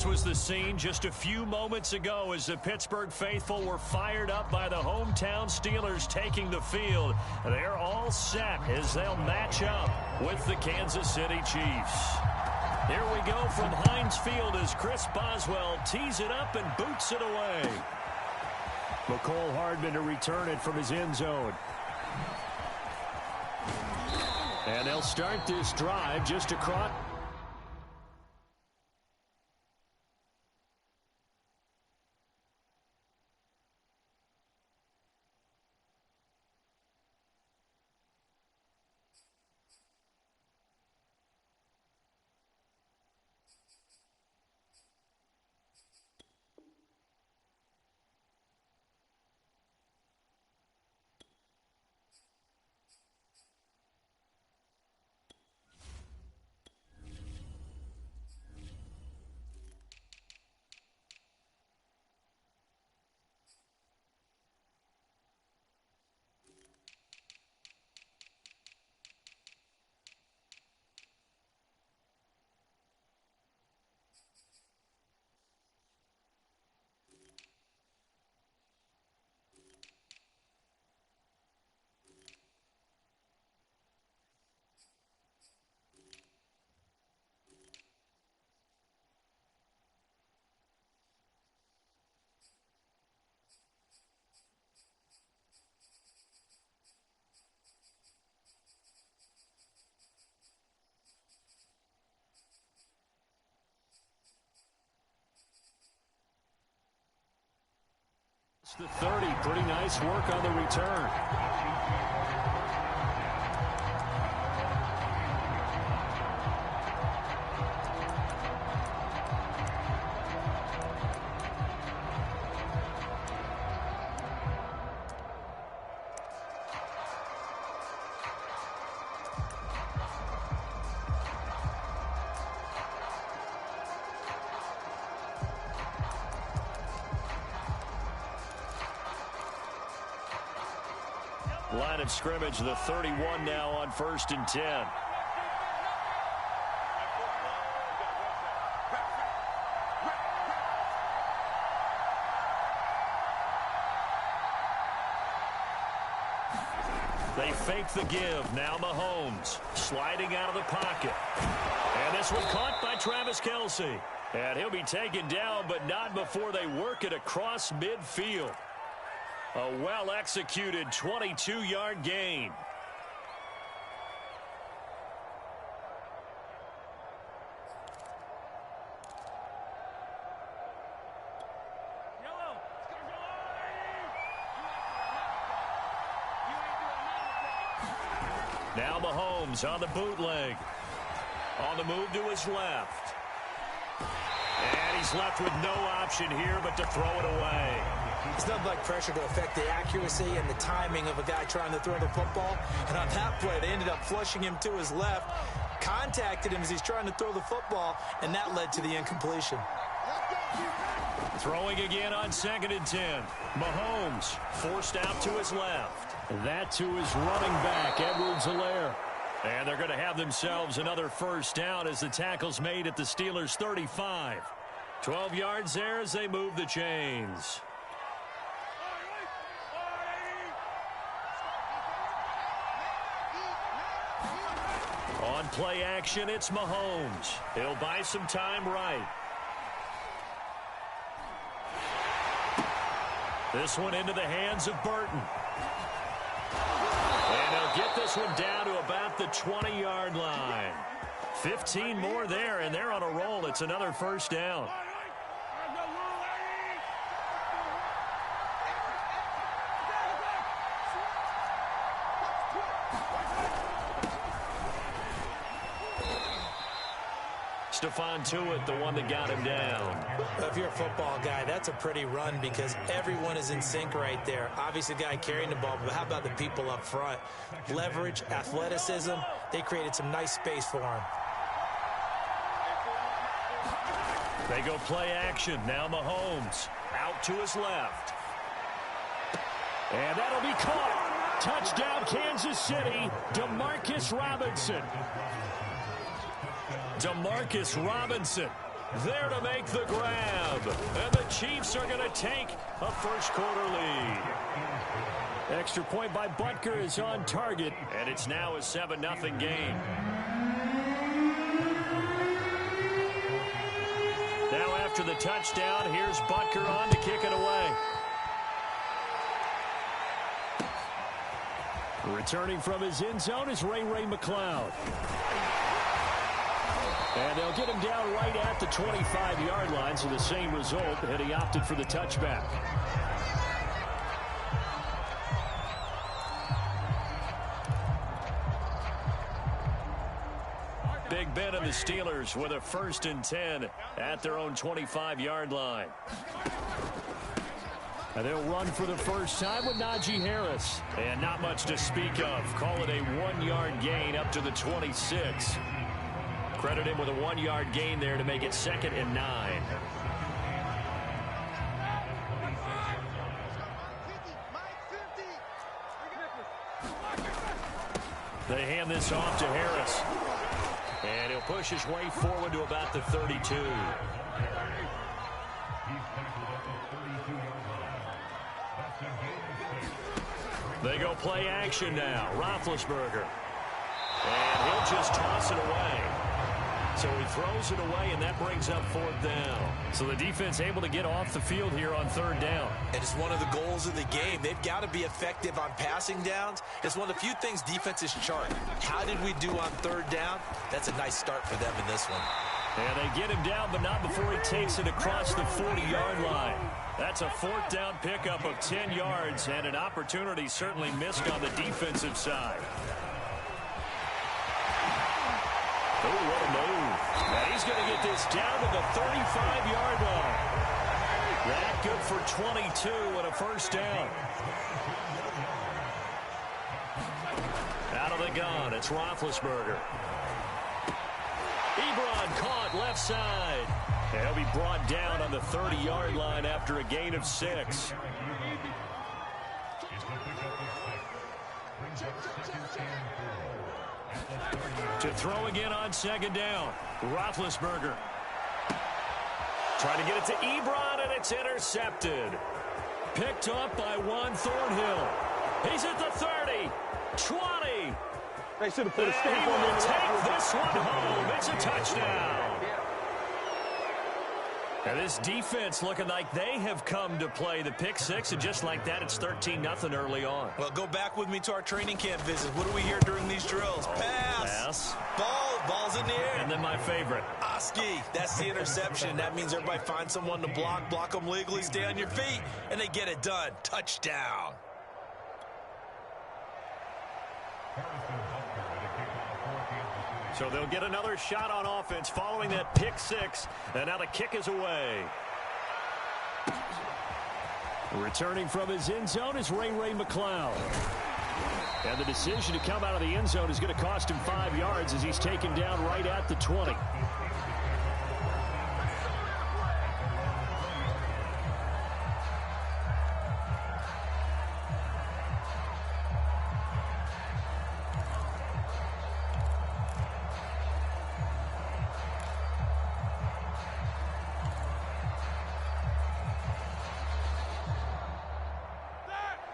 This was the scene just a few moments ago as the Pittsburgh faithful were fired up by the hometown Steelers taking the field. They're all set as they'll match up with the Kansas City Chiefs. Here we go from Heinz Field as Chris Boswell tees it up and boots it away. McCole Hardman to return it from his end zone. And they'll start this drive just across. The 30, pretty nice work on the return. Line of scrimmage, the 31 now on 1st and 10. They fake the give. Now Mahomes sliding out of the pocket. And this one caught by Travis Kelce. And he'll be taken down, but not before they work it across midfield. A well-executed 22-yard gain. Now Mahomes on the bootleg. On the move to his left. And he's left with no option here but to throw it away. It's nothing like pressure to affect the accuracy and the timing of a guy trying to throw the football. And on that play, they ended up flushing him to his left, contacted him as he's trying to throw the football, and that led to the incompletion. Throwing again on 2nd and 10. Mahomes forced out to his left. That to his running back, Edwards-Helaire. And they're going to have themselves another first down as the tackle's made at the Steelers' 35. 12 yards there as they move the chains. On play action, it's Mahomes. He'll buy some time right. This one into the hands of Burton. And he'll get this one down to about the 20-yard line. 15 more there, and they're on a roll. It's another first down. Stephon Tuitt, the one that got him down. If you're a football guy, that's a pretty run because everyone is in sync right there. Obviously, the guy carrying the ball, but how about the people up front? Leverage, athleticism, they created some nice space for him. They go play action. Now Mahomes out to his left. And that'll be caught. Touchdown, Kansas City. Demarcus Robinson. Demarcus Robinson there to make the grab. And the Chiefs are going to take a first-quarter lead. Extra point by Butker is on target, and it's now a 7-0 game. Now after the touchdown, here's Butker on to kick it away. Returning from his end zone is Ray McLeod. And they'll get him down right at the 25-yard line, so the same result, and he opted for the touchback. Big Ben and the Steelers with a 1st and 10 at their own 25-yard line. And they'll run for the first time with Najee Harris. And not much to speak of. Call it a 1-yard gain up to the 26. Credit him with a 1-yard gain there to make it 2nd and 9. They hand this off to Harris. And he'll push his way forward to about the 32. They go play action now. Roethlisberger. And he'll just toss it away. So he throws it away, and that brings up 4th down. So the defense able to get off the field here on 3rd down. And it's one of the goals of the game. They've got to be effective on passing downs. It's one of the few things defenses chart. How did we do on 3rd down? That's a nice start for them in this one. And they get him down, but not before he takes it across the 40-yard line. That's a 4th down pickup of 10 yards, and an opportunity certainly missed on the defensive side. Oh, what a move. And he's going to get this down to the 35-yard line. That good for 22 and a 1st down. Out of the gun, it's Roethlisberger. Ebron caught left side. And he'll be brought down on the 30-yard line after a gain of 6. To throw again on 2nd down. Roethlisberger. Trying to get it to Ebron, and it's intercepted. Picked up by Juan Thornhill. He's at the 30, 20. They should have put a stamp on him. Take this one home. It's a touchdown. And this defense looking like they have come to play the pick 6, and just like that, it's 13-0 early on. Well, go back with me to our training camp visit. What do we hear during these drills? Pass. Ball's in the air. And then my favorite. Oski, that's the interception. That means everybody finds someone to block them legally, stay on your feet, and they get it done. Touchdown. So they'll get another shot on offense following that pick 6. And now the kick is away. Returning from his end zone is Ray McLeod. And the decision to come out of the end zone is going to cost him 5 yards as he's taken down right at the 20.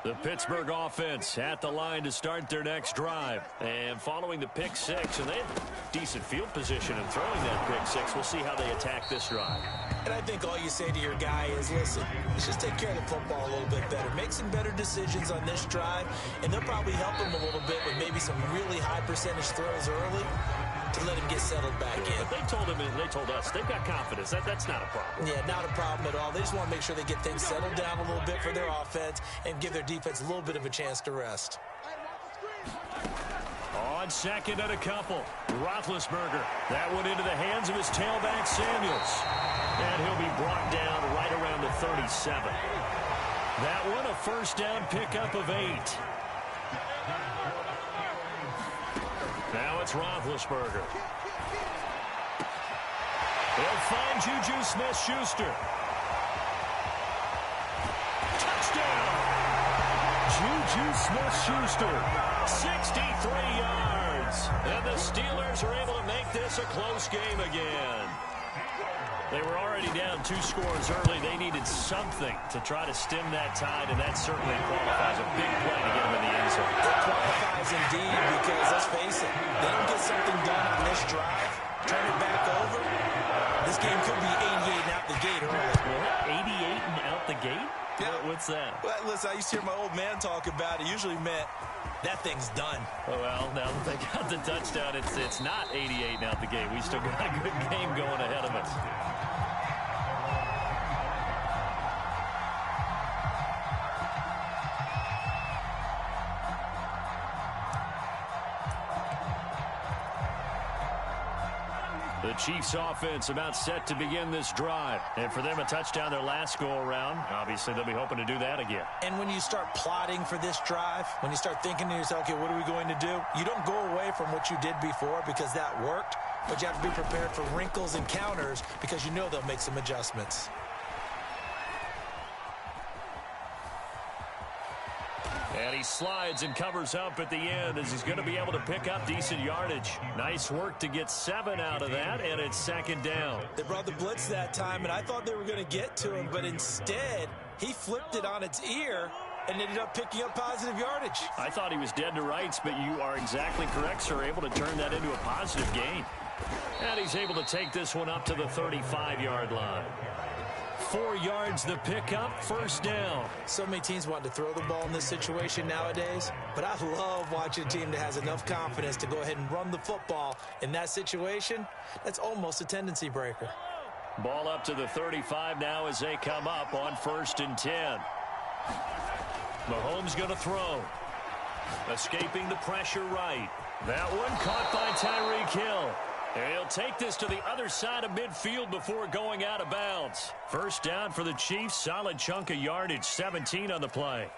The Pittsburgh offense at the line to start their next drive. And following the pick 6, and they have decent field position in throwing that pick 6. We'll see how they attack this drive. And I think all you say to your guy is, listen, let's just take care of the football a little bit better. Make some better decisions on this drive, and they'll probably help him a little bit with maybe some really high percentage throws early to let him get settled back in. But they told us they've got confidence. That's not a problem. Yeah, not a problem at all. They just want to make sure they get things settled down a little bit for their offense and give their defense a little bit of a chance to rest. On 2nd and a couple, Roethlisberger. That one into the hands of his tailback, Samuels. And he'll be brought down right around the 37. That one a 1st down pickup of 8. Now it's Roethlisberger. He'll find Juju Smith-Schuster. Touchdown! Juju Smith-Schuster, 63 yards. And the Steelers are able to make this a close game again. They were already down 2 scores early. They needed something to try to stem that tide, and that certainly qualifies a big play to get them in the end zone. It qualifies indeed because, let's face it, they don't get something done on this drive, turn it back over, this game could be 88 and out the gate early. 88 and out the gate? Yeah. What's that? Well, listen, I used to hear my old man talk about it. Usually meant that thing's done. Oh, well, now that they got the touchdown, it's not 88 and out the gate. We still got a good game going ahead of us. The Chiefs offense about set to begin this drive. And for them, a touchdown their last go-around. Obviously, they'll be hoping to do that again. And when you start plotting for this drive, when you start thinking to yourself, okay, what are we going to do? You don't go away from what you did before because that worked, but you have to be prepared for wrinkles and counters because you know they'll make some adjustments. And he slides and covers up at the end as he's going to be able to pick up decent yardage. Nice work to get 7 out of that, and it's second down. They brought the blitz that time, and I thought they were going to get to him, but instead, he flipped it on its ear and ended up picking up positive yardage. I thought he was dead to rights, but you are exactly correct, sir. Able to turn that into a positive gain. And he's able to take this one up to the 35-yard line. 4 yards the pickup, first down. So many teams want to throw the ball in this situation nowadays, but I love watching a team that has enough confidence to go ahead and run the football. In that situation, that's almost a tendency breaker. Ball up to the 35 now as they come up on 1st and 10. Mahomes going to throw. Escaping the pressure right. That one caught by Tyreek Hill. He'll take this to the other side of midfield before going out of bounds. First down for the Chiefs. Solid chunk of yardage. 17 on the play.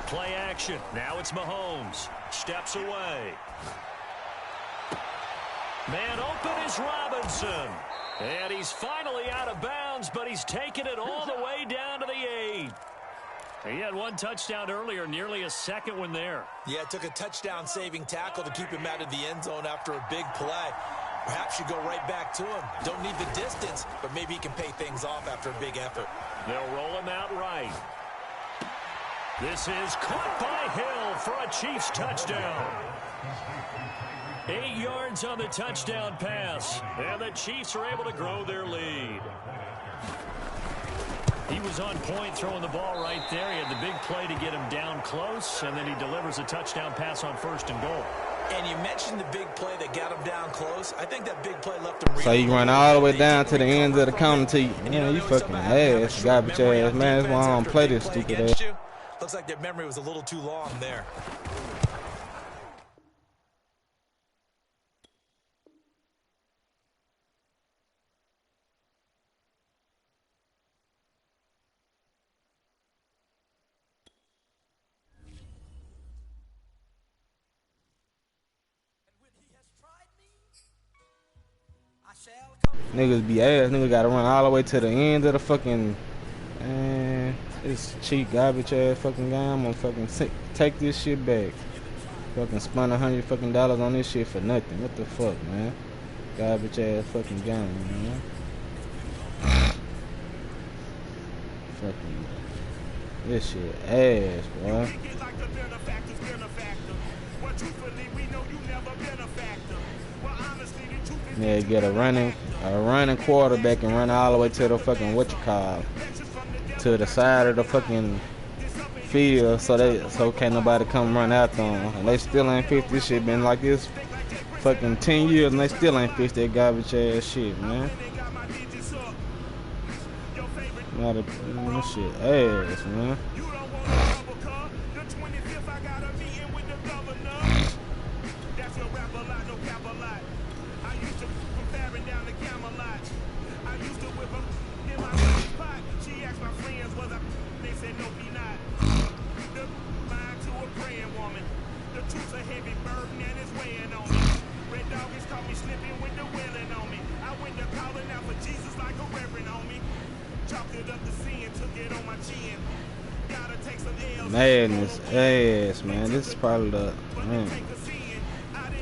Play action. Now it's Mahomes. Steps away. Man open is Robinson. And he's finally out of bounds, but he's taken it all the way down to the 8. He had 1 touchdown earlier, nearly a second one there. Yeah, it took a touchdown-saving tackle to keep him out of the end zone after a big play. Perhaps you go right back to him. Don't need the distance, but maybe he can pay things off after a big effort. They'll roll him out right. This is caught by Hill for a Chiefs touchdown. 8 yards on the touchdown pass, and the Chiefs are able to grow their lead. He was on point throwing the ball right there. He had the big play to get him down close, and then he delivers a touchdown pass on 1st and goal. And you mentioned the big play that got him down close. I think that big play left him. So you run all the way down to the end of the counter to you. Man, you fucking ass, garbage ass, man. That's why I don't play this stupid ass. Looks like their memory was a little too long there. Niggas be ass. Niggas gotta run all the way to the end of the fucking. Man, it's cheap garbage ass fucking game. I'm gonna fucking take this shit back. Fucking spend $100 fucking on this shit for nothing. What the fuck, man? Garbage ass fucking game, man. Fucking this shit ass, bro. Yeah, get a running quarterback and run all the way to the fucking to the side of the fucking field so can't nobody come run after them. And they still ain't fixed this shit. Been like this fucking 10 years and they still ain't fixed that garbage ass shit, man. This shit ass, man. Madness ass, man. This is probably the man.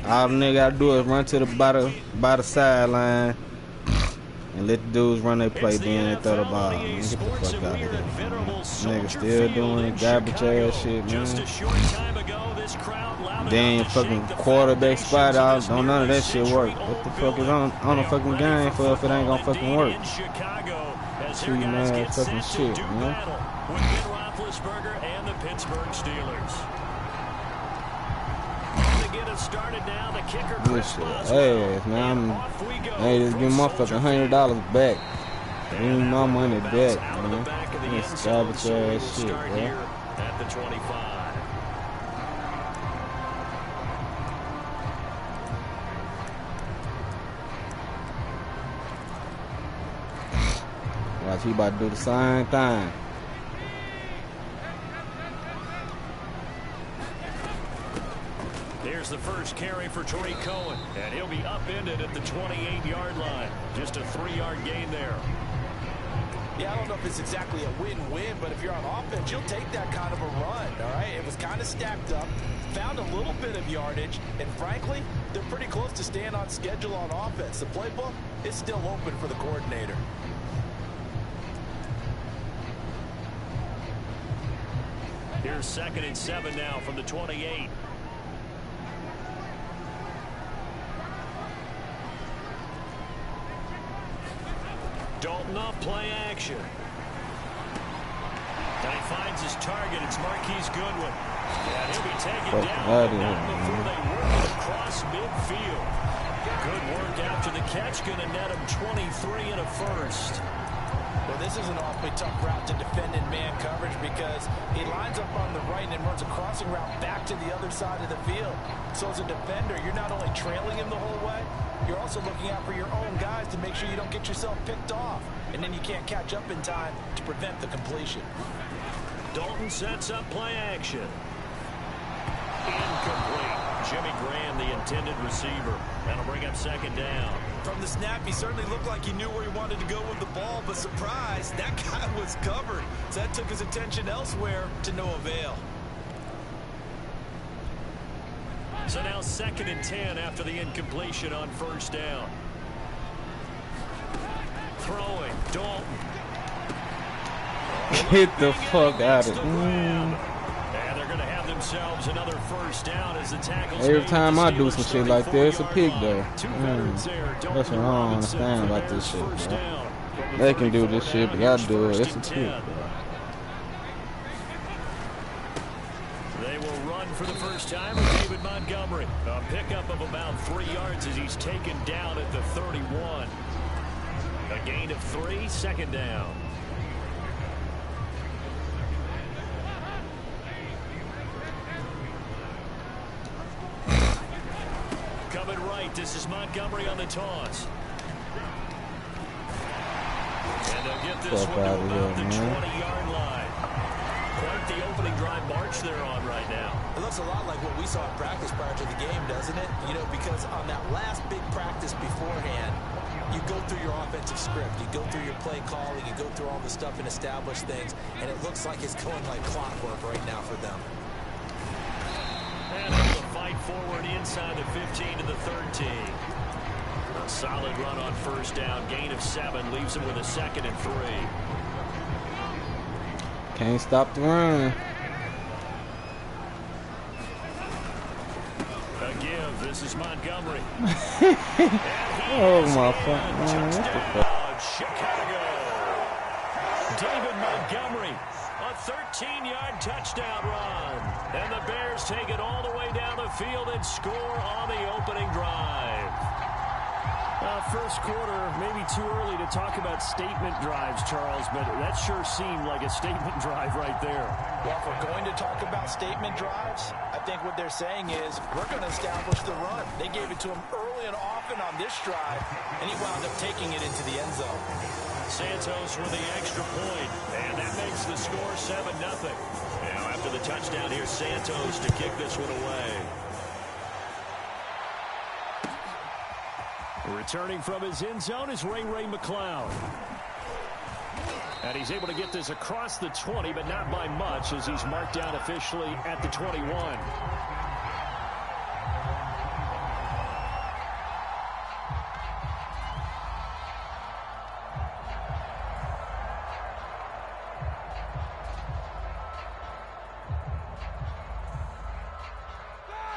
All the nigga gotta do is run to the by the sideline and let the dudes run their play, then they throw the ball. Man, get the fuck out of here. Nigga still doing garbage ass shit, man. Then your fucking quarterback spot out. Don't none of that shit work. What the fuck is on a fucking game for if it ain't gonna fucking work? True man fucking shit, man. And the Pittsburgh Steelers. To get it started now, the kicker. Good shit. Ass, man. Hey, just give motherfucking $100 back. Give me my money back, man. This garbage ass shit, bro. At the 25. Watch, he about to do the same thing. Here's the first carry for Tariq Cohen, and he'll be upended at the 28-yard line. Just a 3-yard gain there. Yeah, I don't know if it's exactly a win-win, but if you're on offense, you'll take that kind of a run, all right? It was kind of stacked up, found a little bit of yardage, and frankly, they're pretty close to staying on schedule on offense. The playbook is still open for the coordinator. Here's 2nd and 7 now from the 28. Dalton off play action. And he finds his target. It's Marquise Goodwin. And he'll be taken down before they work it across midfield. Good work after the catch. Going to net him 23 and a first. Well, this is an awfully tough route to defend in man coverage because he lines up on the right and runs a crossing route back to the other side of the field. So as a defender, you're not only trailing him the whole way, you're also looking out for your own guys to make sure you don't get yourself picked off. And then you can't catch up in time to prevent the completion. Dalton sets up play action. Incomplete. Jimmy Graham, the intended receiver. That'll bring up 2nd down. From the snap, he certainly looked like he knew where he wanted to go with the ball, but surprise, that guy was covered. So that took his attention elsewhere to no avail. So now 2nd and 10 after the incompletion on 1st down. Throwing, Dalton. Get the fuck out of it. And they're going to have themselves another 1st down as the tackles. Every time I do some shit like that, it's a pick though. That's what I don't understand about this shit, bro. They can do this shit, but y'all do it. It's a pick, bro. They will run for the first time with David Montgomery. A pickup of about 3 yards as he's taken down at the 31. A gain of 3, 2nd down. Coming right, this is Montgomery on the toss. And they'll get this one to about the 20-yard line. Quite the opening drive march they're on right now. It looks a lot like what we saw in practice prior to the game, doesn't it? You know, because on that last big practice beforehand, you go through your offensive script, you go through your play calling, you go through all the stuff and establish things, and it looks like it's going like clockwork right now for them. And able to fight forward inside the 15 to the 13. A solid run on 1st down, gain of 7, leaves him with a 2nd and 3. Can't stop the run. A give, this is Montgomery. Oh my fuck, man. What the fuck? Chicago. David Montgomery, a 13-yard touchdown run. And the Bears take it all the way down the field and score on the opening drive. First quarter, maybe too early to talk about statement drives, Charles, but that sure seemed like a statement drive right there. Well, if we're going to talk about statement drives, I think what they're saying is we're going to establish the run. They gave it to him early and often on this drive, and he wound up taking it into the end zone. Santos with the extra point, and that makes the score 7-0. Now after the touchdown, here's Santos to kick this one away. Returning from his end zone is Ray McCloud. And he's able to get this across the 20, but not by much, as he's marked down officially at the 21.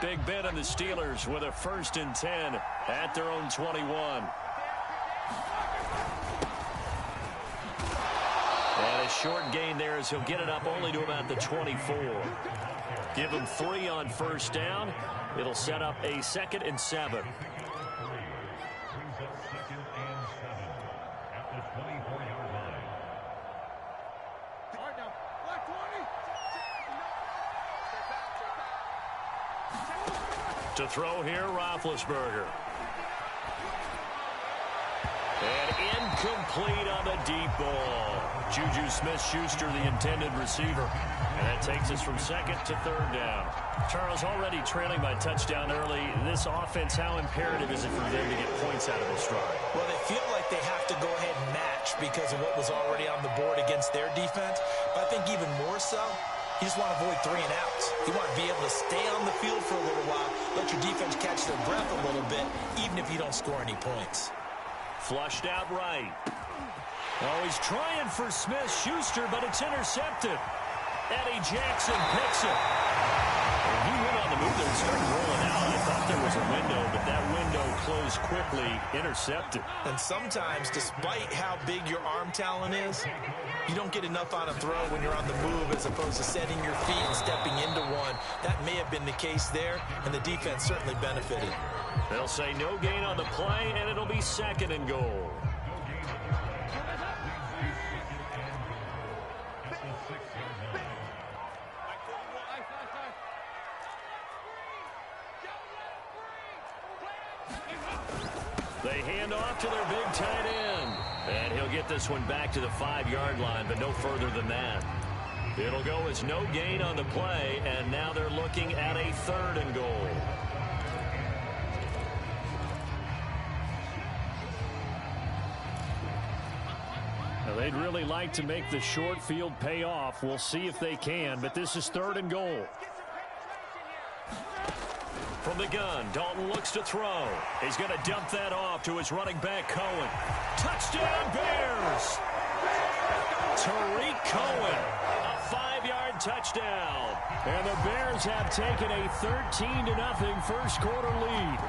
Big Ben and the Steelers with a 1st and 10 at their own 21. And a short gain there as he'll get it up only to about the 24. Give him 3 on 1st down. It'll set up a 2nd and 7. To throw here, Roethlisberger. And incomplete on the deep ball. Juju Smith-Schuster, the intended receiver. And that takes us from 2nd to 3rd down. Charles, already trailing by touchdown early. This offense, how imperative is it for them to get points out of this drive? Well, they feel like they have to go ahead and match because of what was already on the board against their defense. But I think even more so, you just want to avoid 3 and outs. You want to be able to stay on the field for a little while, let your defense catch their breath a little bit, even if you don't score any points. Flushed out right. Oh, he's trying for Smith-Schuster, but it's intercepted. Eddie Jackson picks it. And he went on the move there and started rolling out. I thought there was a window, but that window closed quickly, intercepted. And sometimes, despite how big your arm talent is, you don't get enough on a throw when you're on the move as opposed to setting your feet and stepping into one. That may have been the case there, and the defense certainly benefited. They'll say no gain on the play, and it'll be 2nd and goal. They hand off to their big tight end. And he'll get this one back to the 5-yard line, but no further than that. It'll go as no gain on the play, and now they're looking at a 3rd and goal. Now, they'd really like to make the short field pay off. We'll see if they can, but this is 3rd and goal. From the gun, Dalton looks to throw. He's going to dump that off to his running back, Cohen. Touchdown, Bears! Tariq Cohen, a 5-yard touchdown. And the Bears have taken a 13-0 first quarter lead.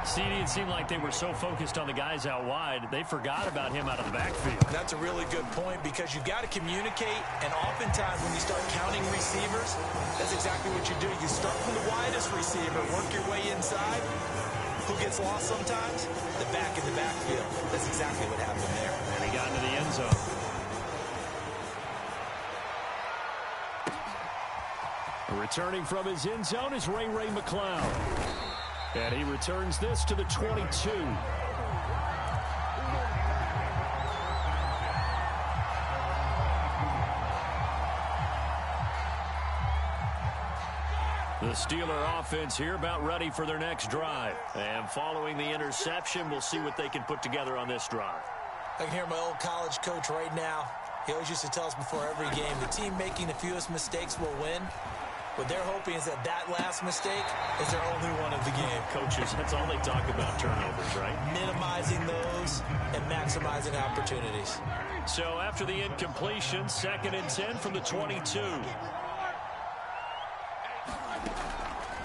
CD, it seemed like they were so focused on the guys out wide, they forgot about him out of the backfield. That's a really good point because you've got to communicate, and oftentimes when you start counting receivers, that's exactly what you do. You start from the widest receiver, work your way inside. Who gets lost sometimes? The back in the backfield. That's exactly what happened there. And he got into the end zone. Returning from his end zone is Ray McCloud. And he returns this to the 22. The Steeler offense here about ready for their next drive. And following the interception, we'll see what they can put together on this drive. I can hear my old college coach right now. He always used to tell us before every game, the team making the fewest mistakes will win. What they're hoping is that that last mistake is their only one of the game. Coaches, that's all they talk about, turnovers, right? Minimizing those and maximizing opportunities. So after the incompletion, 2nd and 10 from the 22.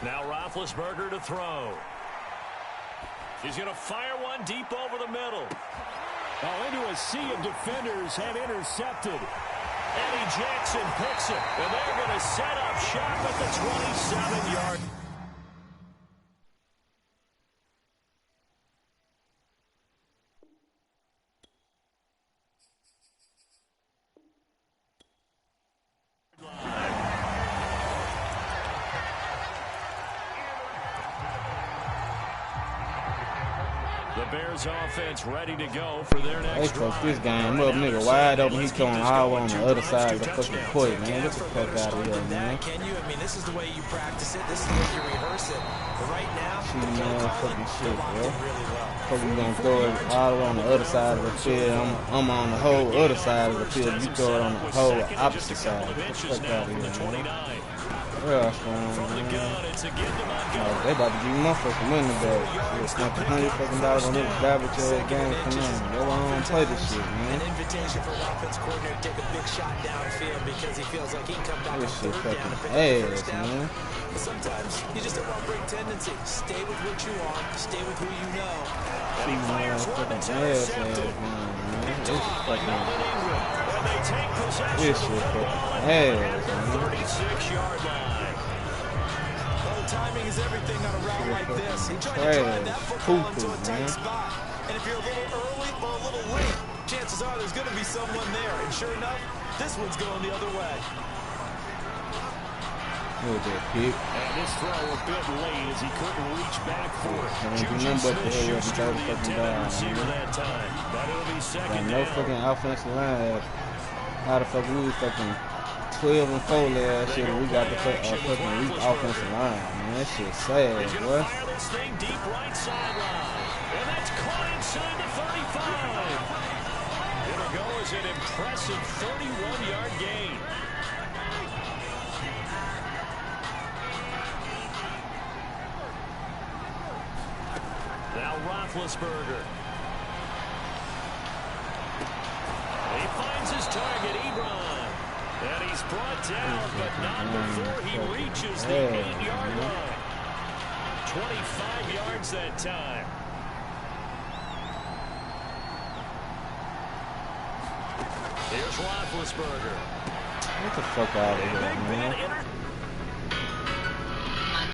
Now Roethlisberger to throw. He's going to fire one deep over the middle. Oh, into a sea of defenders have intercepted. Eddie Jackson picks it, and they're going to set up shop at the 27-yard. The Bears offense ready to go for their They next fucked drive. this game up, nigga. Wide open. He's throwing all on the other side of the fucking court, man. Get the fuck out of here, man. Can you? I mean, this is the way you practice it. This is the way you rehearse it. But right now, Fucking shit, bro. really well. Fuck, you gonna throw it all on the other side of the field. I'm on the whole other side of the field. You throw it on the whole opposite side. Get the fuck out of here, man. Yeah, man. They about to give me my fucking money back. Shit, spent $100 fucking on this garbage ass game for nothing. That's why I don't play this shit, man. An invitation for an offense coordinator to take a big shot downfield because he feels like he can come back This on shit third down and pick fucking up ass, first down. man. But sometimes you just have a great tendency. Stay with what you want. Stay with who you know. And he fires one that's intercepted. This fucking And they take possession This of shit the fucking ball at ass, the man. 36-yard line. Well, timing is everything on a route like this. He tried to Trash. drive that football into a tight Man. spot. And if you're a little early or a little late, chances are there's going to be someone there. And sure enough, this one's going the other way. Look at that pick. And this throw a bit late as he couldn't reach back for it. Can't do Juju nothing but the hell up Smith-Schuster, and the fucking intended down, receiver man. that time. But it'll be Got second no down. fucking offensive line. How the fuck we was fucking 12 and 4 last year, we got the fucking weak offensive line, man. That shit sad, He's boy. gonna fire this thing deep right sideline. And that's caught inside the 35. It'll go as an impressive 31-yard gain. Now Roethlisberger. He finds his target, Ebron. And he's brought down, but not before he reaches the 8-yard line. 25 yards that time. Here's Roethlisberger. Get the fuck out of here, Big Ben man.